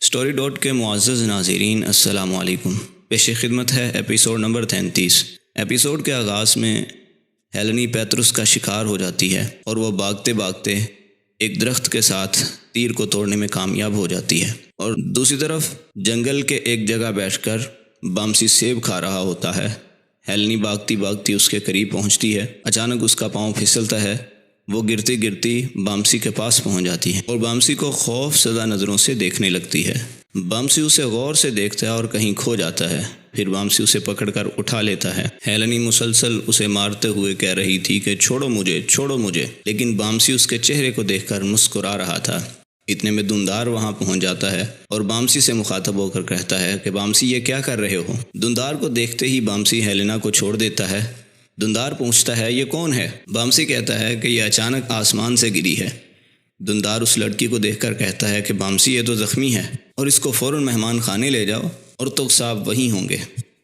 Story dot کے معزز ناظرین السلام علیکم۔ پیش خدمت ہے ایپیسوڈ نمبر 33۔ ایپیسوڈ کے آغاز میں ہیلنی پیترس کا شکار ہو جاتی ہے اور وہ بھاگتے بھاگتے ایک درخت کے ساتھ تیر کو توڑنے میں کامیاب ہو جاتی ہے، اور دوسری طرف جنگل کے ایک جگہ بیٹھ کر بامسی سیب کھا رہا ہوتا ہے۔ ہیلنی بھاگتی بھاگتی اس کے قریب پہنچتی ہے، اچانک اس کا پاؤں پھسلتا ہے، وہ گرتی گرتی بامسی کے پاس پہنچ جاتی ہے اور بامسی کو خوف زدہ نظروں سے دیکھنے لگتی ہے۔ بامسی اسے غور سے دیکھتا ہے اور کہیں کھو جاتا ہے، پھر بامسی اسے پکڑ کر اٹھا لیتا ہے۔ ہیلنی مسلسل اسے مارتے ہوئے کہہ رہی تھی کہ چھوڑو مجھے، چھوڑو مجھے، لیکن بامسی اس کے چہرے کو دیکھ کر مسکرا رہا تھا۔ اتنے میں دندار وہاں پہنچ جاتا ہے اور بامسی سے مخاطب ہو کر کہتا ہے کہ بامسی یہ کیا کر رہے ہو؟ دندار کو دیکھتے ہی بامسی ہیلینا کو چھوڑ دیتا ہے۔ دندار پوچھتا ہے یہ کون ہے؟ بامسی کہتا ہے کہ یہ اچانک آسمان سے گری ہے۔ دندار اس لڑکی کو دیکھ کر کہتا ہے کہ بامسی یہ تو زخمی ہے اور اس کو فوراً مہمان خانے لے جاؤ اور تو صاحب وہیں ہوں گے۔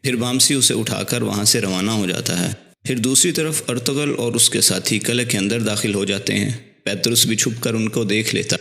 پھر بامسی اسے اٹھا کر وہاں سے روانہ ہو جاتا ہے۔ پھر دوسری طرف ارطغرل اور اس کے ساتھی قلعے کے اندر داخل ہو جاتے ہیں۔ پیترس بھی چھپ کر ان کو دیکھ لیتا۔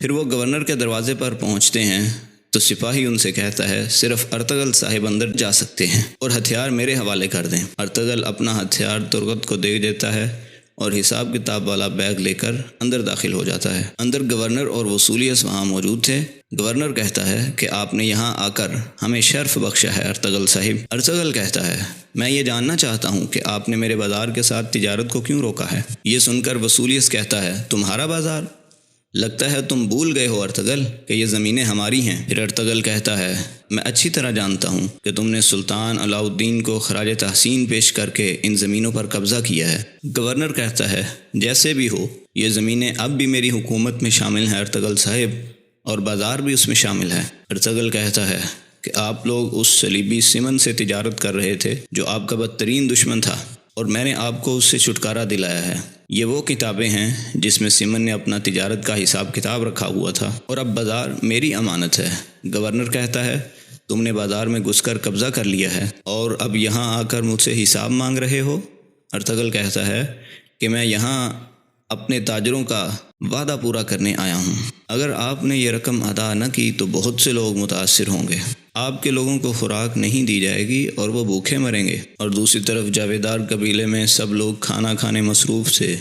پھر وہ گورنر کے دروازے پر پہنچتے ہیں تو سپاہی ان سے کہتا ہے صرف ارطغرل صاحب اندر جا سکتے ہیں اور ہتھیار میرے حوالے کر دیں۔ ارطغرل اپنا ہتھیار ترغت کو دے دیتا ہے اور حساب کتاب والا بیگ لے کر اندر داخل ہو جاتا ہے۔ اندر گورنر اور وسولیس وہاں موجود تھے۔ گورنر کہتا ہے کہ آپ نے یہاں آ کر ہمیں شرف بخشا ہے ارطغرل صاحب۔ ارطغرل کہتا ہے میں یہ جاننا چاہتا ہوں کہ آپ نے میرے بازار کے ساتھ تجارت کو کیوں روکا ہے؟ یہ سن کر وسولیس کہتا ہے تمہارا بازار؟ لگتا ہے تم بھول گئے ہو ارطغرل کہ یہ زمینیں ہماری ہیں۔ پھر ارطغرل کہتا ہے میں اچھی طرح جانتا ہوں کہ تم نے سلطان علاء الدین کو خراج تحسین پیش کر کے ان زمینوں پر قبضہ کیا ہے۔ گورنر کہتا ہے جیسے بھی ہو یہ زمینیں اب بھی میری حکومت میں شامل ہیں ارطغرل صاحب، اور بازار بھی اس میں شامل ہے۔ ارطغرل کہتا ہے کہ آپ لوگ اس صلیبی سمن سے تجارت کر رہے تھے جو آپ کا بدترین دشمن تھا، اور میں نے آپ کو اس سے چھٹکارا دلایا ہے۔ یہ وہ کتابیں ہیں جس میں سمن نے اپنا تجارت کا حساب کتاب رکھا ہوا تھا، اور اب بازار میری امانت ہے۔ گورنر کہتا ہے تم نے بازار میں گھس کر قبضہ کر لیا ہے اور اب یہاں آ کر مجھ سے حساب مانگ رہے ہو؟ ارطغرل کہتا ہے کہ میں یہاں اپنے تاجروں کا وعدہ پورا کرنے آیا ہوں۔ اگر آپ نے یہ رقم ادا نہ کی تو بہت سے لوگ متاثر ہوں گے، آپ کے لوگوں کو خوراک نہیں دی جائے گی اور وہ بھوکے مریں گے۔ اور دوسری طرف جاویدار قبیلے میں سب لوگ کھانا کھانے مصروف تھے۔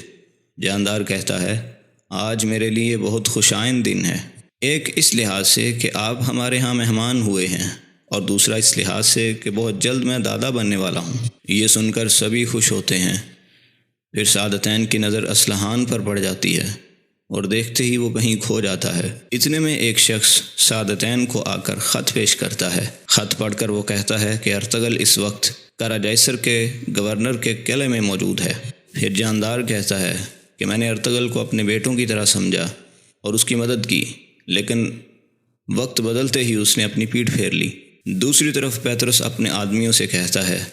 جاندار کہتا ہے آج میرے لیے بہت خوشائن دن ہے، ایک اس لحاظ سے کہ آپ ہمارے ہاں مہمان ہوئے ہیں، اور دوسرا اس لحاظ سے کہ بہت جلد میں دادا بننے والا ہوں۔ یہ سن کر سبھی خوش ہوتے ہیں۔ پھر سعادتین کی نظر اصلحان پر پڑ جاتی ہے اور دیکھتے ہی وہ کہیں کھو جاتا ہے۔ اتنے میں ایک شخص سعادتین کو آ کر خط پیش کرتا ہے۔ خط پڑھ کر وہ کہتا ہے کہ ارطغرل اس وقت کاراجائسر کے گورنر کے قلعے میں موجود ہے۔ پھر جاندار کہتا ہے کہ میں نے ارطغرل کو اپنے بیٹوں کی طرح سمجھا اور اس کی مدد کی، لیکن وقت بدلتے ہی اس نے اپنی پیٹھ پھیر لی۔ دوسری طرف پیترس اپنے آدمیوں سے کہتا ہے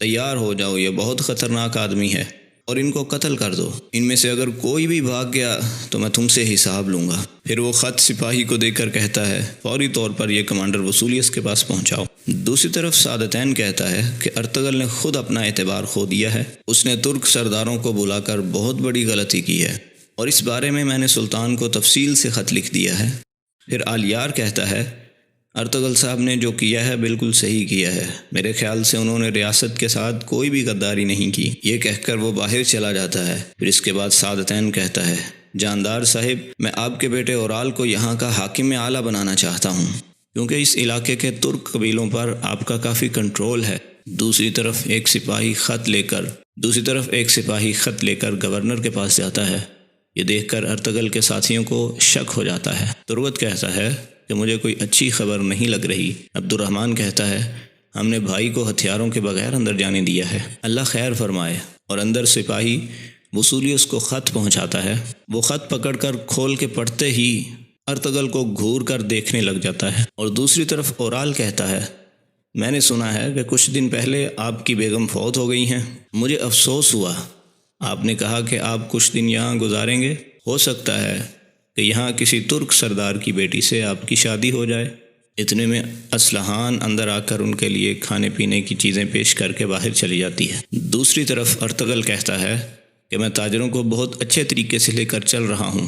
تیار ہو جاؤ، یہ بہت خطرناک آدمی ہے اور ان کو قتل کر دو۔ ان میں سے اگر کوئی بھی بھاگ گیا تو میں تم سے حساب لوں گا۔ پھر وہ خط سپاہی کو دے کر کہتا ہے فوری طور پر یہ کمانڈر وسولیس کے پاس پہنچاؤ۔ دوسری طرف سعادتین کہتا ہے کہ ارطغرل نے خود اپنا اعتبار کھو دیا ہے، اس نے ترک سرداروں کو بلا کر بہت بڑی غلطی کی ہے، اور اس بارے میں نے سلطان کو تفصیل سے خط لکھ دیا ہے۔ پھر آلیار کہتا ہے ارطغرل صاحب نے جو کیا ہے بالکل صحیح کیا ہے، میرے خیال سے انہوں نے ریاست کے ساتھ کوئی بھی غداری نہیں کی۔ یہ کہہ کر وہ باہر چلا جاتا ہے۔ پھر اس کے بعد سعادتین کہتا ہے جاندار صاحب میں آپ کے بیٹے اورال کو یہاں کا حاکم اعلیٰ بنانا چاہتا ہوں، کیونکہ اس علاقے کے ترک قبیلوں پر آپ کا کافی کنٹرول ہے۔ دوسری طرف ایک سپاہی خط لے کر گورنر کے پاس جاتا ہے۔ یہ دیکھ کر ارطغرل کے ساتھیوں کو شک ہو جاتا ہے۔ ترغت کہتا ہے کہ مجھے کوئی اچھی خبر نہیں لگ رہی۔ عبد الرحمن کہتا ہے ہم نے بھائی کو ہتھیاروں کے بغیر اندر جانے دیا ہے، اللہ خیر فرمائے۔ اور اندر سپاہی وسولیس کو خط پہنچاتا ہے۔ وہ خط پکڑ کر کھول کے پڑھتے ہی ارطغرل کو گھور کر دیکھنے لگ جاتا ہے۔ اور دوسری طرف اورال کہتا ہے میں نے سنا ہے کہ کچھ دن پہلے آپ کی بیگم فوت ہو گئی ہیں، مجھے افسوس ہوا۔ آپ نے کہا کہ آپ کچھ دن یہاں گزاریں گے، ہو سکتا ہے کہ یہاں کسی ترک سردار کی بیٹی سے آپ کی شادی ہو جائے۔ اتنے میں اصلحان اندر آ کر ان کے لیے کھانے پینے کی چیزیں پیش کر کے باہر چلی جاتی ہے۔ دوسری طرف ارطغرل کہتا ہے کہ میں تاجروں کو بہت اچھے طریقے سے لے کر چل رہا ہوں،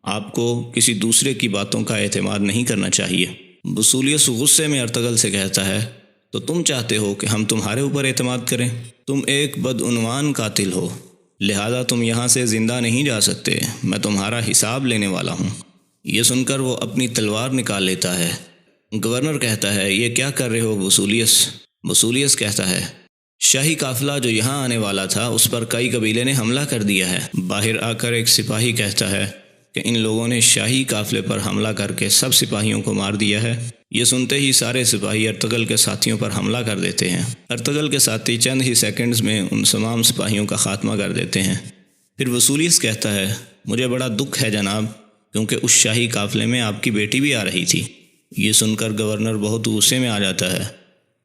آپ کو کسی دوسرے کی باتوں کا اعتماد نہیں کرنا چاہیے۔ وصولیس غصے میں ارطغرل سے کہتا ہے تو تم چاہتے ہو کہ ہم تمہارے اوپر اعتماد کریں؟ تم ایک بدعنوان قاتل ہو، لہذا تم یہاں سے زندہ نہیں جا سکتے، میں تمہارا حساب لینے والا ہوں۔ یہ سن کر وہ اپنی تلوار نکال لیتا ہے۔ گورنر کہتا ہے یہ کیا کر رہے ہو وصولیس؟ وصولیس کہتا ہے شاہی قافلہ جو یہاں آنے والا تھا اس پر کئی قبیلے نے حملہ کر دیا ہے۔ باہر آ کر ایک سپاہی کہتا ہے کہ ان لوگوں نے شاہی قافلے پر حملہ کر کے سب سپاہیوں کو مار دیا ہے۔ یہ سنتے ہی سارے سپاہی ارطغرل کے ساتھیوں پر حملہ کر دیتے ہیں۔ ارطغرل کے ساتھی چند ہی سیکنڈز میں ان تمام سپاہیوں کا خاتمہ کر دیتے ہیں۔ پھر وصولیس کہتا ہے مجھے بڑا دکھ ہے جناب، کیونکہ اس شاہی قافلے میں آپ کی بیٹی بھی آ رہی تھی۔ یہ سن کر گورنر بہت غصے میں آ جاتا ہے۔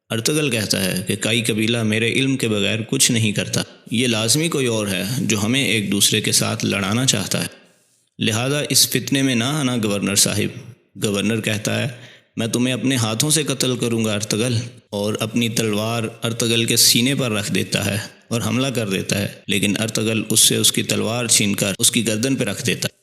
ارطغرل کہتا ہے کہ کئی قبیلہ میرے علم کے بغیر کچھ نہیں کرتا، یہ لازمی کوئی اور ہے جو ہمیں ایک دوسرے کے ساتھ لڑانا چاہتا ہے، لہذا اس فتنے میں نہ آنا گورنر صاحب۔ گورنر کہتا ہے میں تمہیں اپنے ہاتھوں سے قتل کروں گا ارطغرل، اور اپنی تلوار ارطغرل کے سینے پر رکھ دیتا ہے اور حملہ کر دیتا ہے، لیکن ارطغرل اس سے اس کی تلوار چھین کر اس کی گردن پہ رکھ دیتا ہے۔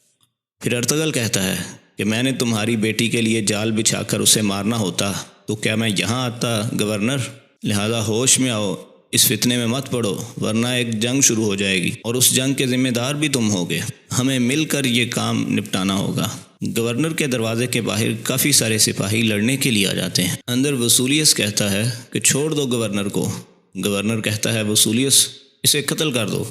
پھر ارطغرل کہتا ہے کہ میں نے تمہاری بیٹی کے لیے جال بچھا کر اسے مارنا ہوتا تو کیا میں یہاں آتا گورنر؟ لہذا ہوش میں آؤ، اس فتنے میں مت پڑو، ورنہ ایک جنگ شروع ہو جائے گی اور اس جنگ کے ذمہ دار بھی تم ہوگے، ہمیں مل کر یہ کام نپٹانا ہوگا۔ گورنر کے دروازے کے باہر کافی سارے سپاہی لڑنے کے لیے آ جاتے ہیں۔ اندر وصولیس کہتا ہے کہ چھوڑ دو گورنر کو۔ گورنر کہتا ہے وصولیس اسے قتل کر دو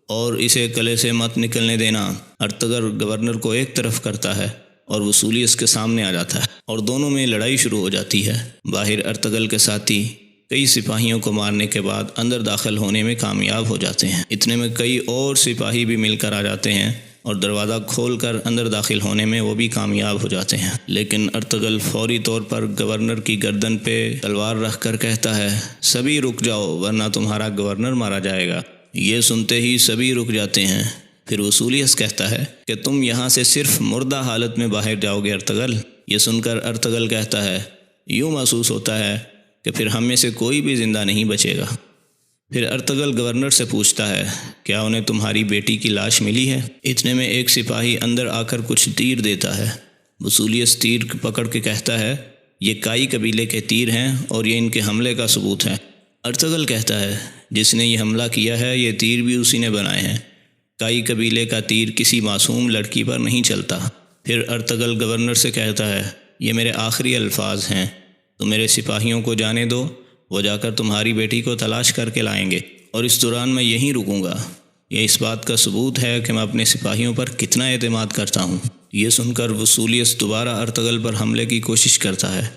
اور اسے قلعے سے مت نکلنے دینا۔ ارطغرل گورنر کو ایک طرف کرتا ہے اور وصولیس کے سامنے آ جاتا ہے اور دونوں میں لڑائی شروع ہو جاتی ہے۔ باہر ارطغرل کے ساتھی کئی سپاہیوں کو مارنے کے بعد اندر داخل ہونے میں کامیاب ہو جاتے ہیں۔ اتنے میں کئی اور سپاہی بھی مل کر آ جاتے ہیں اور دروازہ کھول کر اندر داخل ہونے میں وہ بھی کامیاب ہو جاتے ہیں، لیکن ارطغرل فوری طور پر گورنر کی گردن پہ تلوار رکھ کر کہتا ہے سبھی رک جاؤ ورنہ تمہارا گورنر مارا جائے گا۔ یہ سنتے ہی سبھی رک جاتے ہیں۔ پھر وصولیس کہتا ہے کہ تم یہاں سے صرف مردہ حالت میں باہر جاؤ گے ارطغرل۔ یہ سن کر ارطغرل کہتا ہے یوں محسوس ہوتا ہے کہ پھر ہم میں سے کوئی بھی زندہ نہیں بچے گا۔ پھر ارطغرل گورنر سے پوچھتا ہے کیا انہیں تمہاری بیٹی کی لاش ملی ہے؟ اتنے میں ایک سپاہی اندر آ کر کچھ تیر دیتا ہے۔ وصولیس تیر پکڑ کے کہتا ہے یہ کائی قبیلے کے تیر ہیں اور یہ ان کے حملے کا ثبوت ہے۔ ارطغرل کہتا ہے جس نے یہ حملہ کیا ہے یہ تیر بھی اسی نے بنائے ہیں، کائی قبیلے کا تیر کسی معصوم لڑکی پر نہیں چلتا۔ پھر ارطغرل گورنر سے کہتا ہے یہ میرے آخری الفاظ ہیں، تو میرے سپاہیوں کو جانے دو، وہ جا کر تمہاری بیٹی کو تلاش کر کے لائیں گے، اور اس دوران میں یہیں رکوں گا۔ یہ اس بات کا ثبوت ہے کہ میں اپنے سپاہیوں پر کتنا اعتماد کرتا ہوں۔ یہ سن کر وصولیس دوبارہ ارطغرل پر حملے کی کوشش کرتا ہے۔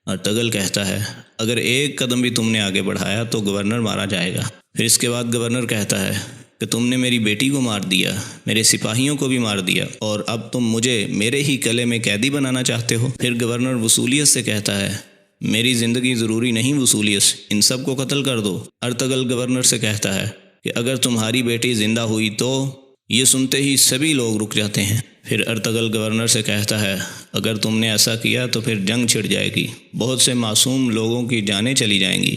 ارطغرل کہتا ہے اگر ایک قدم بھی تم نے آگے بڑھایا تو گورنر مارا جائے گا۔ پھر اس کے بعد گورنر کہتا ہے کہ تم نے میری بیٹی کو مار دیا، میرے سپاہیوں کو بھی مار دیا، اور اب تم مجھے میرے ہی قلعے میں قیدی بنانا چاہتے ہو۔ پھر گورنر وصولیس سے کہتا ہے میری زندگی ضروری نہیں وصولیس، ان سب کو قتل کر دو۔ ارطغرل گورنر سے کہتا ہے کہ اگر تمہاری بیٹی زندہ ہوئی تو۔ یہ سنتے ہی سبھی لوگ رک جاتے ہیں۔ پھر ارطغرل گورنر سے کہتا ہے اگر تم نے ایسا کیا تو پھر جنگ چھڑ جائے گی، بہت سے معصوم لوگوں کی جانیں چلی جائیں گی،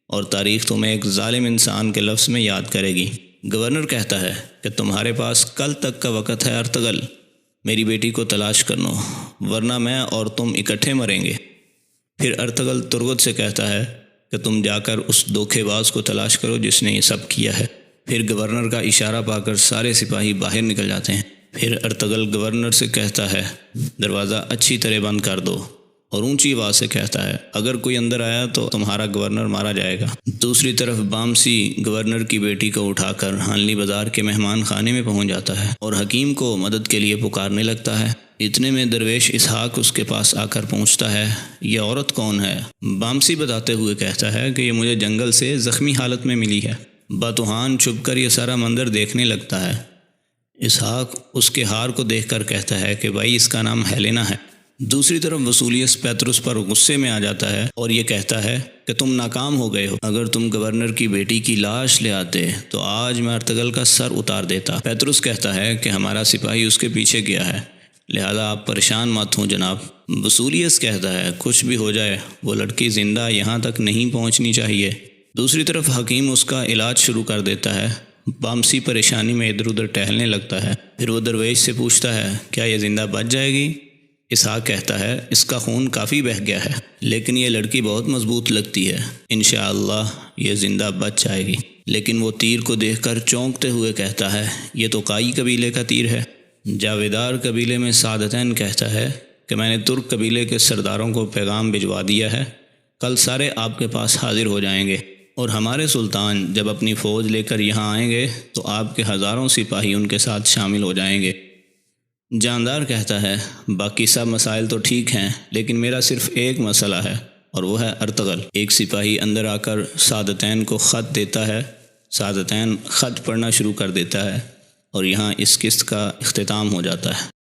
اور تاریخ تمہیں ایک ظالم انسان کے لفظ میں یاد کرے گی۔ گورنر کہتا ہے کہ تمہارے پاس کل تک کا وقت ہے ارطغرل، میری بیٹی کو تلاش کرنا، ورنہ میں اور تم اکٹھے مریں گے۔ پھر ارطغرل ترغت سے کہتا ہے کہ تم جا کر اس دھوکے باز کو تلاش کرو جس نے یہ سب کیا ہے۔ پھر گورنر کا اشارہ پا کر سارے سپاہی باہر نکل جاتے ہیں۔ پھر ارطغرل گورنر سے کہتا ہے دروازہ اچھی طرح بند کر دو، اور اونچی آواز سے کہتا ہے اگر کوئی اندر آیا تو تمہارا گورنر مارا جائے گا۔ دوسری طرف بامسی گورنر کی بیٹی کو اٹھا کر ہانلی بازار کے مہمان خانے میں پہنچ جاتا ہے اور حکیم کو مدد کے لیے پکارنے لگتا ہے۔ اتنے میں درویش اسحاق اس کے پاس آ کر پہنچتا ہے۔ یہ عورت کون ہے؟ بامسی بتاتے ہوئے کہتا ہے کہ یہ مجھے جنگل سے زخمی حالت میں ملی ہے۔ باتوہان چھپ کر یہ سارا منظر دیکھنے لگتا ہے۔ اسحاق اس کے ہار کو دیکھ کر کہتا ہے کہ بھائی اس کا نام ہیلینا ہے۔ دوسری طرف وصولیس پیترس پر غصے میں آ جاتا ہے اور یہ کہتا ہے کہ تم ناکام ہو گئے ہو، اگر تم گورنر کی بیٹی کی لاش لے آتے تو آج میں ارطغرل کا سر اتار دیتا۔ پیترس کہتا ہے کہ ہمارا سپاہی اس کے پیچھے گیا ہے، لہذا آپ پریشان مت ہوں جناب۔ وصولیس کہتا ہے کچھ بھی ہو جائے وہ لڑکی زندہ یہاں تک نہیں پہنچنی چاہیے۔ دوسری طرف حکیم اس کا علاج شروع کر دیتا ہے۔ بامسی پریشانی میں ادھر ادھر ٹہلنے لگتا ہے۔ پھر وہ درویش سے پوچھتا ہے کیا یہ زندہ بچ جائے گی؟ اسحاق کہتا ہے اس کا خون کافی بہہ گیا ہے، لیکن یہ لڑکی بہت مضبوط لگتی ہے، انشاءاللہ یہ زندہ بچ جائے گی۔ لیکن وہ تیر کو دیکھ کر چونکتے ہوئے کہتا ہے یہ تو قائی قبیلے کا تیر ہے۔ جاویدار قبیلے میں سعادتین کہتا ہے کہ میں نے ترک قبیلے کے سرداروں کو پیغام بھجوا دیا ہے، کل سارے آپ کے پاس حاضر ہو جائیں گے، اور ہمارے سلطان جب اپنی فوج لے کر یہاں آئیں گے تو آپ کے ہزاروں سپاہی ان کے ساتھ شامل ہو جائیں گے۔ جاندار کہتا ہے باقی سب مسائل تو ٹھیک ہیں، لیکن میرا صرف ایک مسئلہ ہے اور وہ ہے ارطغرل۔ ایک سپاہی اندر آ کر سعادتین کو خط دیتا ہے۔ سعادتین خط پڑھنا شروع کر دیتا ہے اور یہاں اس قسط کا اختتام ہو جاتا ہے۔